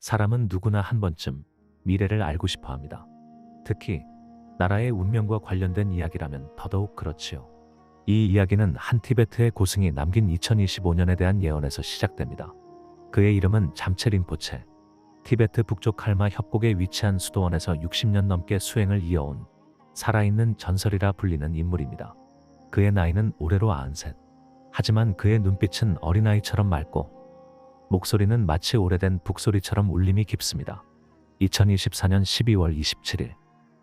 사람은 누구나 한 번쯤 미래를 알고 싶어 합니다. 특히 나라의 운명과 관련된 이야기라면 더더욱 그렇지요. 이 이야기는 한 티베트의 고승이 남긴 2025년에 대한 예언에서 시작됩니다. 그의 이름은 잠체 린포체. 티베트 북쪽 칼마 협곡에 위치한 수도원에서 60년 넘게 수행을 이어온 살아있는 전설이라 불리는 인물입니다. 그의 나이는 올해로 93. 하지만 그의 눈빛은 어린아이처럼 맑고 목소리는 마치 오래된 북소리처럼 울림이 깊습니다. 2024년 12월 27일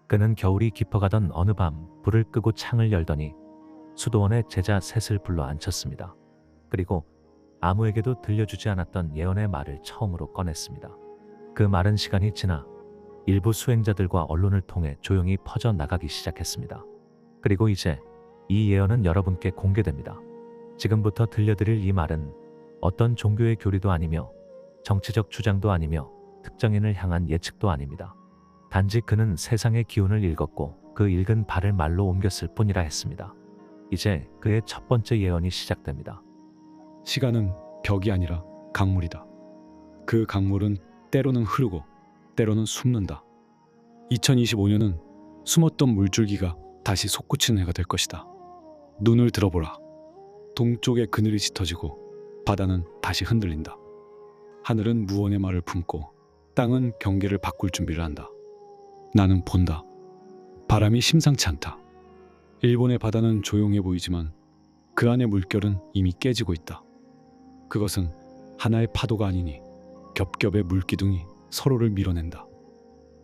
그는 겨울이 깊어가던 어느 밤 불을 끄고 창을 열더니 수도원의 제자 셋을 불러 앉혔습니다. 그리고 아무에게도 들려주지 않았던 예언의 말을 처음으로 꺼냈습니다. 그 말은 시간이 지나 일부 수행자들과 언론을 통해 조용히 퍼져나가기 시작했습니다. 그리고 이제 이 예언은 여러분께 공개됩니다. 지금부터 들려드릴 이 말은 어떤 종교의 교리도 아니며 정치적 주장도 아니며 특정인을 향한 예측도 아닙니다. 단지 그는 세상의 기운을 읽었고 그 읽은 바를 말로 옮겼을 뿐이라 했습니다. 이제 그의 첫 번째 예언이 시작됩니다. 시간은 벽이 아니라 강물이다. 그 강물은 때로는 흐르고 때로는 숨는다. 2025년은 숨었던 물줄기가 다시 솟구치는 해가 될 것이다. 눈을 들어보라. 동쪽의 그늘이 짙어지고 바다는 다시 흔들린다. 하늘은 무언의 말을 품고 땅은 경계를 바꿀 준비를 한다. 나는 본다. 바람이 심상치 않다. 일본의 바다는 조용해 보이지만 그 안의 물결은 이미 깨지고 있다. 그것은 하나의 파도가 아니니 겹겹의 물기둥이 서로를 밀어낸다.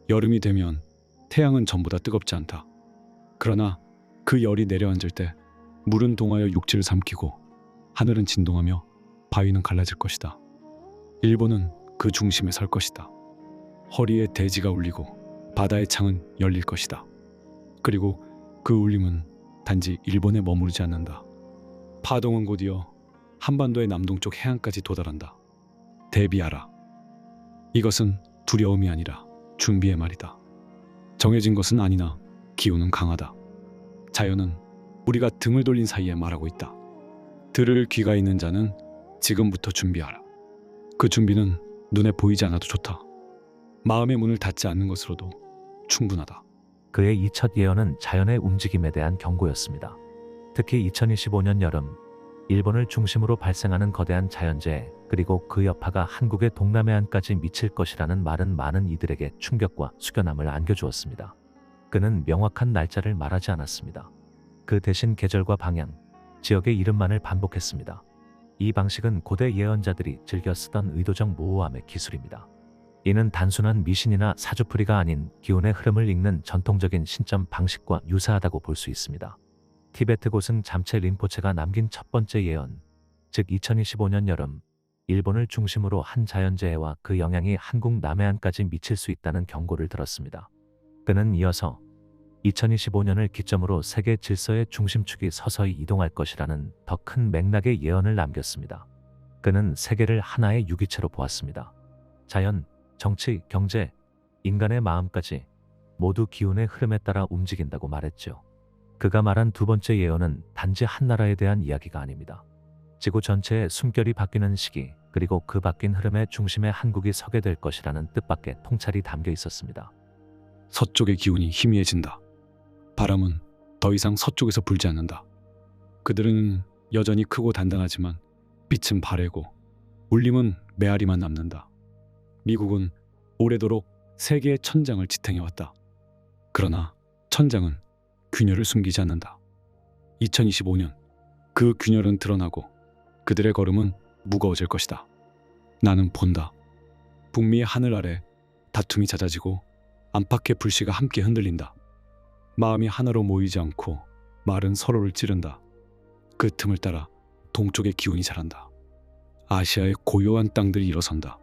여름이 되면 태양은 전보다 뜨겁지 않다. 그러나 그 열이 내려앉을 때 물은 동하여 육지를 삼키고 하늘은 진동하며 바위는 갈라질 것이다. 일본은 그 중심에 설 것이다. 허리에 대지가 울리고 바다의 창은 열릴 것이다. 그리고 그 울림은 단지 일본에 머무르지 않는다. 파동은 곧이어 한반도의 남동쪽 해안까지 도달한다. 대비하라. 이것은 두려움이 아니라 준비의 말이다. 정해진 것은 아니나 기운은 강하다. 자연은 우리가 등을 돌린 사이에 말하고 있다. 들을 귀가 있는 자는 지금부터 준비하라. 그 준비는 눈에 보이지 않아도 좋다. 마음의 문을 닫지 않는 것으로도 충분하다. 그의 이 첫 예언은 자연의 움직임에 대한 경고였습니다. 특히 2025년 여름 일본을 중심으로 발생하는 거대한 자연재해 그리고 그 여파가 한국의 동남해안까지 미칠 것이라는 말은 많은 이들에게 충격과 숙연함을 안겨주었습니다. 그는 명확한 날짜를 말하지 않았습니다. 그 대신 계절과 방향, 지역의 이름만을 반복했습니다. 이 방식은 고대 예언자들이 즐겨 쓰던 의도적 모호함의 기술입니다. 이는 단순한 미신이나 사주풀이가 아닌 기운의 흐름을 읽는 전통적인 신점 방식과 유사하다고 볼 수 있습니다. 티베트 고승 잠체 린포체가 남긴 첫 번째 예언, 즉 2025년 여름 일본을 중심으로 한 자연재해와 그 영향이 한국 남해안까지 미칠 수 있다는 경고를 들었습니다. 그는 이어서 2025년을 기점으로 세계 질서의 중심축이 서서히 이동할 것이라는 더 큰 맥락의 예언을 남겼습니다. 그는 세계를 하나의 유기체로 보았습니다. 자연, 정치, 경제, 인간의 마음까지 모두 기운의 흐름에 따라 움직인다고 말했죠. 그가 말한 두 번째 예언은 단지 한 나라에 대한 이야기가 아닙니다. 지구 전체의 숨결이 바뀌는 시기, 그리고 그 바뀐 흐름의 중심에 한국이 서게 될 것이라는 뜻밖의 통찰이 담겨 있었습니다. 서쪽의 기운이 희미해진다. 바람은 더 이상 서쪽에서 불지 않는다. 그들은 여전히 크고 단단하지만 빛은 바래고 울림은 메아리만 남는다. 미국은 오래도록 세계의 천장을 지탱해왔다. 그러나 천장은 균열을 숨기지 않는다. 2025년 그 균열은 드러나고 그들의 걸음은 무거워질 것이다. 나는 본다. 북미의 하늘 아래 다툼이 잦아지고 안팎의 불씨가 함께 흔들린다. 마음이 하나로 모이지 않고 말은 서로를 찌른다. 그 틈을 따라 동쪽의 기운이 자란다. 아시아의 고요한 땅들이 일어선다.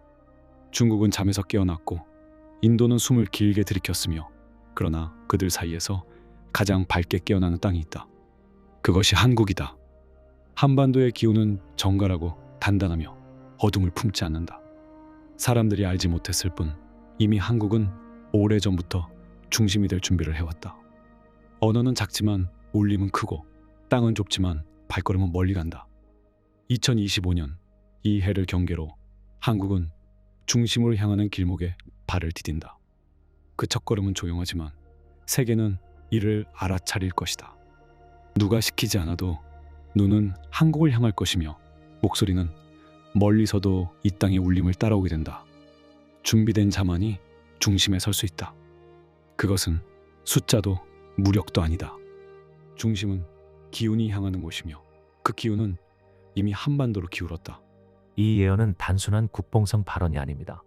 중국은 잠에서 깨어났고 인도는 숨을 길게 들이켰으며 그러나 그들 사이에서 가장 밝게 깨어나는 땅이 있다. 그것이 한국이다. 한반도의 기운은 정갈하고 단단하며 어둠을 품지 않는다. 사람들이 알지 못했을 뿐 이미 한국은 오래전부터 중심이 될 준비를 해왔다. 언어는 작지만 울림은 크고 땅은 좁지만 발걸음은 멀리 간다. 2025년 이 해를 경계로 한국은 중심으로 향하는 길목에 발을 디딘다. 그 첫걸음은 조용하지만 세계는 이를 알아차릴 것이다. 누가 시키지 않아도 눈은 한국을 향할 것이며 목소리는 멀리서도 이 땅의 울림을 따라오게 된다. 준비된 자만이 중심에 설 수 있다. 그것은 숫자도 무력도 아니다. 중심은 기운이 향하는 곳이며 그 기운은 이미 한반도로 기울었다. 이 예언은 단순한 국뽕성 발언이 아닙니다.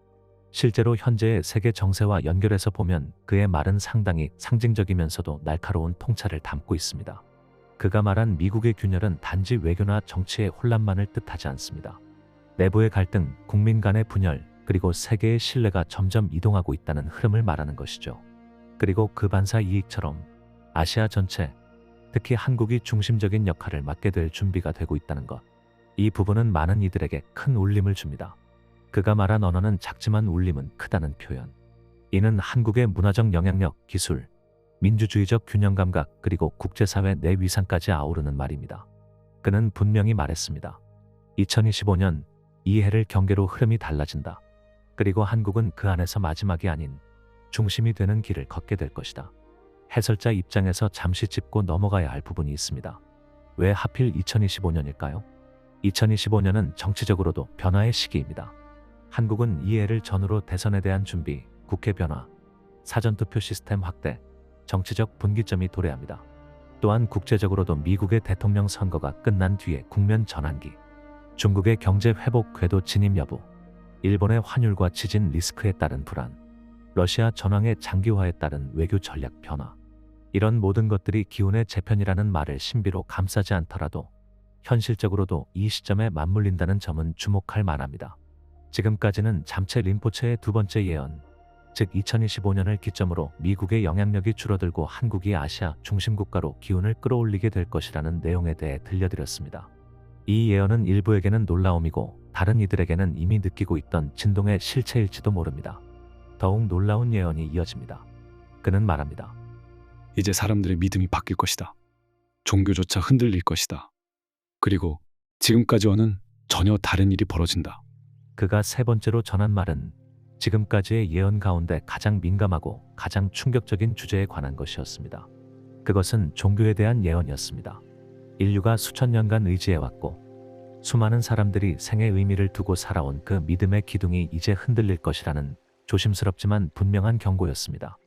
실제로 현재의 세계 정세와 연결해서 보면 그의 말은 상당히 상징적이면서도 날카로운 통찰을 담고 있습니다. 그가 말한 미국의 균열은 단지 외교나 정치의 혼란만을 뜻하지 않습니다. 내부의 갈등, 국민 간의 분열, 그리고 세계의 신뢰가 점점 이동하고 있다는 흐름을 말하는 것이죠. 그리고 그 반사 이익처럼 아시아 전체, 특히 한국이 중심적인 역할을 맡게 될 준비가 되고 있다는 것. 이 부분은 많은 이들에게 큰 울림을 줍니다. 그가 말한 언어는 작지만 울림은 크다는 표현. 이는 한국의 문화적 영향력, 기술, 민주주의적 균형 감각, 그리고 국제사회 내 위상까지 아우르는 말입니다. 그는 분명히 말했습니다. 2025년 이 해를 경계로 흐름이 달라진다. 그리고 한국은 그 안에서 마지막이 아닌 중심이 되는 길을 걷게 될 것이다. 해설자 입장에서 잠시 짚고 넘어가야 할 부분이 있습니다. 왜 하필 2025년일까요? 2025년은 정치적으로도 변화의 시기입니다. 한국은 이 해를 전후로 대선에 대한 준비, 국회 변화, 사전투표 시스템 확대, 정치적 분기점이 도래합니다. 또한 국제적으로도 미국의 대통령 선거가 끝난 뒤에 국면 전환기, 중국의 경제 회복 궤도 진입 여부, 일본의 환율과 지진 리스크에 따른 불안, 러시아 전황의 장기화에 따른 외교 전략 변화, 이런 모든 것들이 기운의 재편이라는 말을 신비로 감싸지 않더라도 현실적으로도 이 시점에 맞물린다는 점은 주목할 만합니다. 지금까지는 잠체 림포체의 두 번째 예언, 즉 2025년을 기점으로 미국의 영향력이 줄어들고 한국이 아시아 중심 국가로 기운을 끌어올리게 될 것이라는 내용에 대해 들려드렸습니다. 이 예언은 일부에게는 놀라움이고 다른 이들에게는 이미 느끼고 있던 진동의 실체일지도 모릅니다. 더욱 놀라운 예언이 이어집니다. 그는 말합니다. 이제 사람들의 믿음이 바뀔 것이다. 종교조차 흔들릴 것이다. 그리고 지금까지와는 전혀 다른 일이 벌어진다. 그가 세 번째로 전한 말은 지금까지의 예언 가운데 가장 민감하고 가장 충격적인 주제에 관한 것이었습니다. 그것은 종교에 대한 예언이었습니다. 인류가 수천 년간 의지해왔고 수많은 사람들이 생의 의미를 두고 살아온 그 믿음의 기둥이 이제 흔들릴 것이라는 조심스럽지만 분명한 경고였습니다.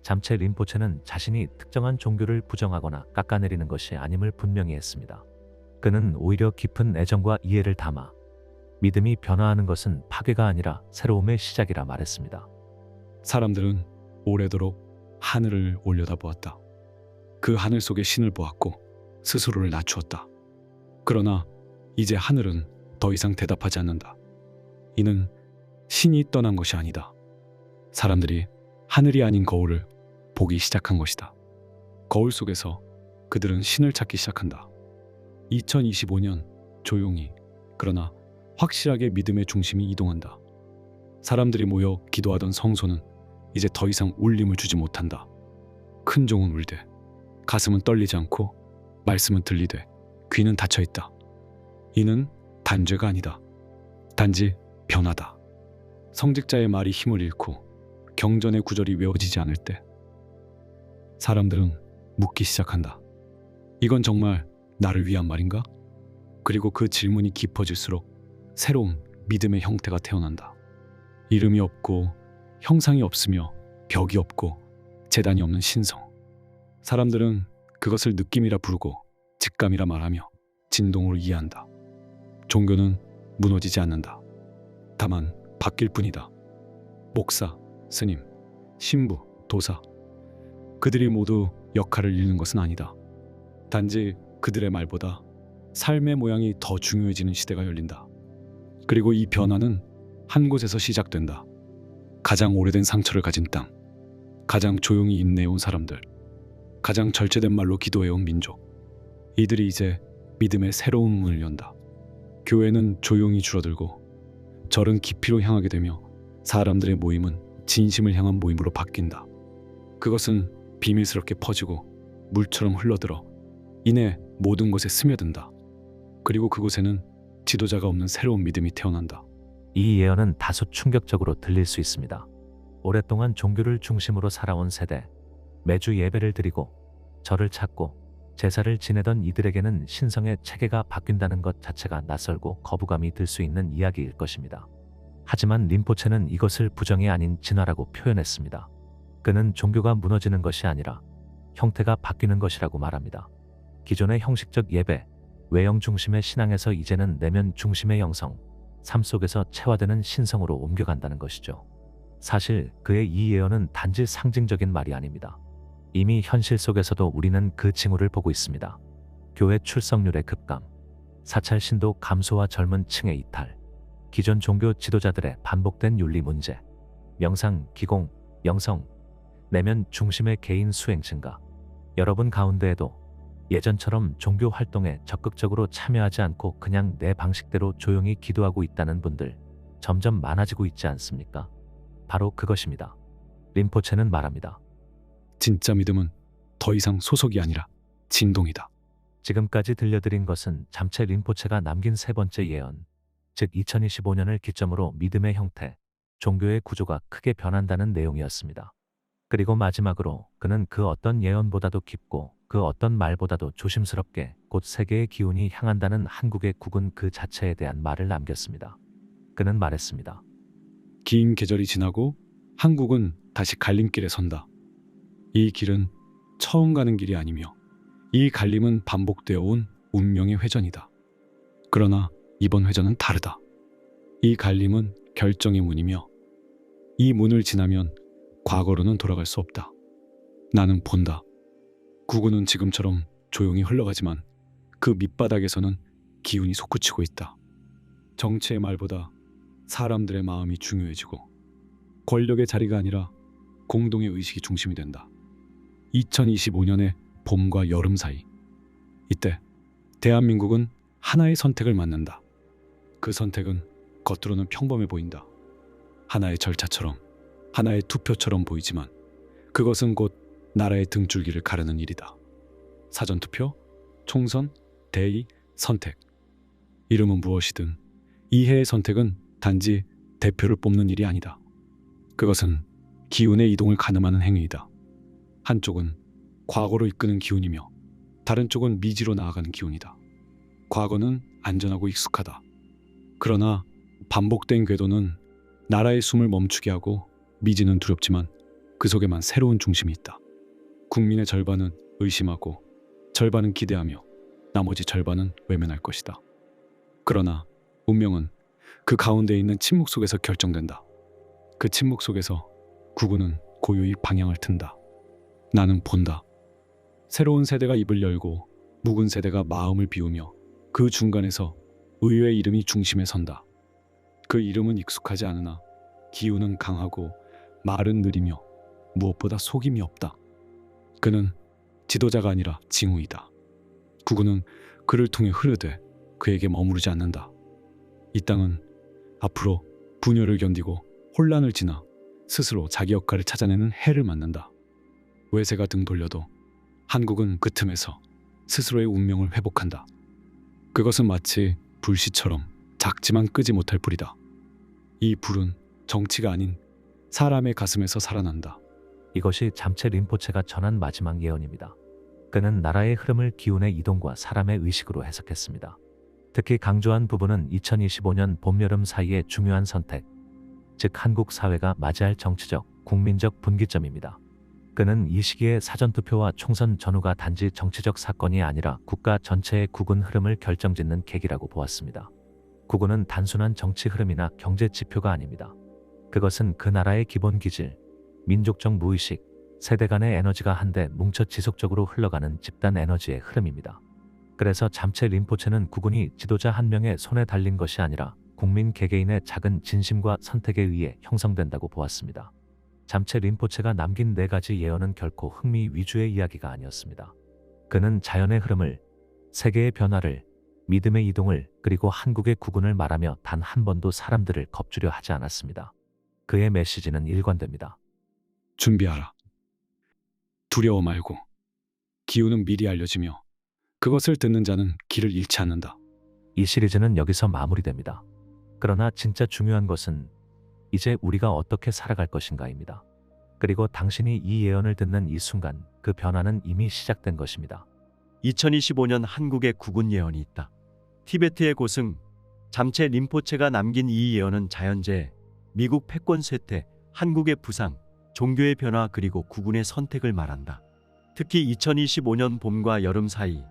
잠체 림포체는 자신이 특정한 종교를 부정하거나 깎아내리는 것이 아님을 분명히 했습니다. 그는 오히려 깊은 애정과 이해를 담아 믿음이 변화하는 것은 파괴가 아니라 새로움의 시작이라 말했습니다. 사람들은 오래도록 하늘을 올려다보았다. 그 하늘 속에 신을 보았고 스스로를 낮추었다. 그러나 이제 하늘은 더 이상 대답하지 않는다. 이는 신이 떠난 것이 아니다. 사람들이 하늘이 아닌 거울을 보기 시작한 것이다. 거울 속에서 그들은 신을 찾기 시작한다. 2025년 조용히 그러나 확실하게 믿음의 중심이 이동한다. 사람들이 모여 기도하던 성소는 이제 더 이상 울림을 주지 못한다. 큰 종은 울되 가슴은 떨리지 않고 말씀은 들리되 귀는 닫혀 있다. 이는 단죄가 아니다. 단지 변화다. 성직자의 말이 힘을 잃고 경전의 구절이 외워지지 않을 때 사람들은 묻기 시작한다. 이건 정말 나를 위한 말인가? 그리고 그 질문이 깊어질수록 새로운 믿음의 형태가 태어난다. 이름이 없고 형상이 없으며 벽이 없고 재단이 없는 신성. 사람들은 그것을 느낌이라 부르고 직감이라 말하며 진동으로 이해한다. 종교는 무너지지 않는다. 다만 바뀔 뿐이다. 목사, 스님, 신부, 도사, 그들이 모두 역할을 잃는 것은 아니다. 단지 그들의 말보다 삶의 모양이 더 중요해지는 시대가 열린다. 그리고 이 변화는 한 곳에서 시작된다. 가장 오래된 상처를 가진 땅, 가장 조용히 인내해온 사람들, 가장 절제된 말로 기도해온 민족. 이들이 이제 믿음의 새로운 문을 연다. 교회는 조용히 줄어들고 절은 깊이로 향하게 되며 사람들의 모임은 진심을 향한 모임으로 바뀐다. 그것은 비밀스럽게 퍼지고 물처럼 흘러들어 이내 모든 곳에 스며든다. 그리고 그곳에는 지도자가 없는 새로운 믿음이 태어난다. 이 예언은 다소 충격적으로 들릴 수 있습니다. 오랫동안 종교를 중심으로 살아온 세대, 매주 예배를 드리고 절을 찾고 제사를 지내던 이들에게는 신성의 체계가 바뀐다는 것 자체가 낯설고 거부감이 들 수 있는 이야기일 것입니다. 하지만 림포체는 이것을 부정이 아닌 진화라고 표현했습니다. 그는 종교가 무너지는 것이 아니라 형태가 바뀌는 것이라고 말합니다. 기존의 형식적 예배, 외형 중심의 신앙에서 이제는 내면 중심의 영성, 삶 속에서 체화되는 신성으로 옮겨간다는 것이죠. 사실 그의 이 예언은 단지 상징적인 말이 아닙니다. 이미 현실 속에서도 우리는 그 징후를 보고 있습니다. 교회 출석률의 급감, 사찰 신도 감소와 젊은 층의 이탈, 기존 종교 지도자들의 반복된 윤리 문제, 명상, 기공, 영성, 내면 중심의 개인 수행 증가. 여러분 가운데에도 예전처럼 종교 활동에 적극적으로 참여하지 않고 그냥 내 방식대로 조용히 기도하고 있다는 분들 점점 많아지고 있지 않습니까? 바로 그것입니다. 림포체는 말합니다. 진짜 믿음은 더 이상 소속이 아니라 진동이다. 지금까지 들려드린 것은 잠체 림포체가 남긴 세 번째 예언, 즉 2025년을 기점으로 믿음의 형태, 종교의 구조가 크게 변한다는 내용이었습니다. 그리고 마지막으로 그는 그 어떤 예언보다도 깊고 그 어떤 말보다도 조심스럽게 곧 세계의 기운이 향한다는 한국의 국은 그 자체에 대한 말을 남겼습니다. 그는 말했습니다. 긴 계절이 지나고 한국은 다시 갈림길에 선다. 이 길은 처음 가는 길이 아니며 이 갈림은 반복되어 온 운명의 회전이다. 그러나 이번 회전은 다르다. 이 갈림은 결정의 문이며 이 문을 지나면 과거로는 돌아갈 수 없다. 나는 본다. 구구는 지금처럼 조용히 흘러가지만 그 밑바닥에서는 기운이 솟구치고 있다. 정치의 말보다 사람들의 마음이 중요해지고 권력의 자리가 아니라 공동의 의식이 중심이 된다. 2025년의 봄과 여름 사이, 이때 대한민국은 하나의 선택을 맡는다. 그 선택은 겉으로는 평범해 보인다. 하나의 절차처럼, 하나의 투표처럼 보이지만 그것은 곧 나라의 등줄기를 가르는 일이다. 사전투표, 총선, 대의, 선택. 이름은 무엇이든 이 해의 선택은 단지 대표를 뽑는 일이 아니다. 그것은 기운의 이동을 가늠하는 행위이다. 한쪽은 과거로 이끄는 기운이며 다른 쪽은 미지로 나아가는 기운이다. 과거는 안전하고 익숙하다. 그러나 반복된 궤도는 나라의 숨을 멈추게 하고 미지는 두렵지만 그 속에만 새로운 중심이 있다. 국민의 절반은 의심하고 절반은 기대하며 나머지 절반은 외면할 것이다. 그러나 운명은 그 가운데 있는 침묵 속에서 결정된다. 그 침묵 속에서 구구는 고요히 방향을 튼다. 나는 본다. 새로운 세대가 입을 열고 묵은 세대가 마음을 비우며 그 중간에서 의외의 이름이 중심에 선다. 그 이름은 익숙하지 않으나 기운은 강하고 말은 느리며 무엇보다 속임이 없다. 그는 지도자가 아니라 징후이다. 구구는 그를 통해 흐르되 그에게 머무르지 않는다. 이 땅은 앞으로 분열을 견디고 혼란을 지나 스스로 자기 역할을 찾아내는 해를 맞는다. 외세가 등 돌려도 한국은 그 틈에서 스스로의 운명을 회복한다. 그것은 마치 불씨처럼 작지만 끄지 못할 불이다. 이 불은 정치가 아닌 사람의 가슴에서 살아난다. 이것이 잠체 림포체가 전한 마지막 예언입니다. 그는 나라의 흐름을 기운의 이동과 사람의 의식으로 해석했습니다. 특히 강조한 부분은 2025년 봄, 여름 사이의 중요한 선택, 즉 한국 사회가 맞이할 정치적, 국민적 분기점입니다. 그는 이 시기에 사전투표와 총선 전후가 단지 정치적 사건이 아니라 국가 전체의 국운 흐름을 결정짓는 계기라고 보았습니다. 국운은 단순한 정치 흐름이나 경제 지표가 아닙니다. 그것은 그 나라의 기본 기질, 민족적 무의식, 세대 간의 에너지가 한데 뭉쳐 지속적으로 흘러가는 집단 에너지의 흐름입니다. 그래서 잠체 림포체는 국운이 지도자 한 명의 손에 달린 것이 아니라 국민 개개인의 작은 진심과 선택에 의해 형성된다고 보았습니다. 잠체 림포체가 남긴 4가지 예언은 결코 흥미 위주의 이야기가 아니었습니다. 그는 자연의 흐름을, 세계의 변화를, 믿음의 이동을, 그리고 한국의 국운을 말하며 단 한 번도 사람들을 겁주려 하지 않았습니다. 그의 메시지는 일관됩니다. 준비하라. 두려워 말고. 기운은 미리 알려지며 그것을 듣는 자는 길을 잃지 않는다. 이 시리즈는 여기서 마무리됩니다. 그러나 진짜 중요한 것은 이제 우리가 어떻게 살아갈 것인가입니다. 그리고 당신이 이 예언을 듣는 이 순간 그 변화는 이미 시작된 것입니다. 2025년 한국의 국운 예언이 있다. 티베트의 고승, 잠체 림포체가 남긴 이 예언은 자연재해, 미국 패권 쇠퇴, 한국의 부상, 종교의 변화 그리고 국운의 선택을 말한다. 특히 2025년 봄과 여름 사이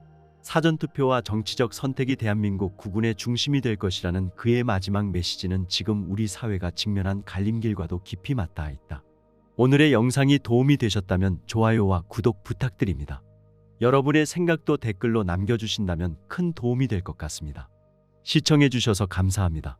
사전투표와 정치적 선택이 대한민국 국운의 중심이 될 것이라는 그의 마지막 메시지는 지금 우리 사회가 직면한 갈림길과도 깊이 맞닿아 있다. 오늘의 영상이 도움이 되셨다면 좋아요와 구독 부탁드립니다. 여러분의 생각도 댓글로 남겨주신다면 큰 도움이 될 것 같습니다. 시청해주셔서 감사합니다.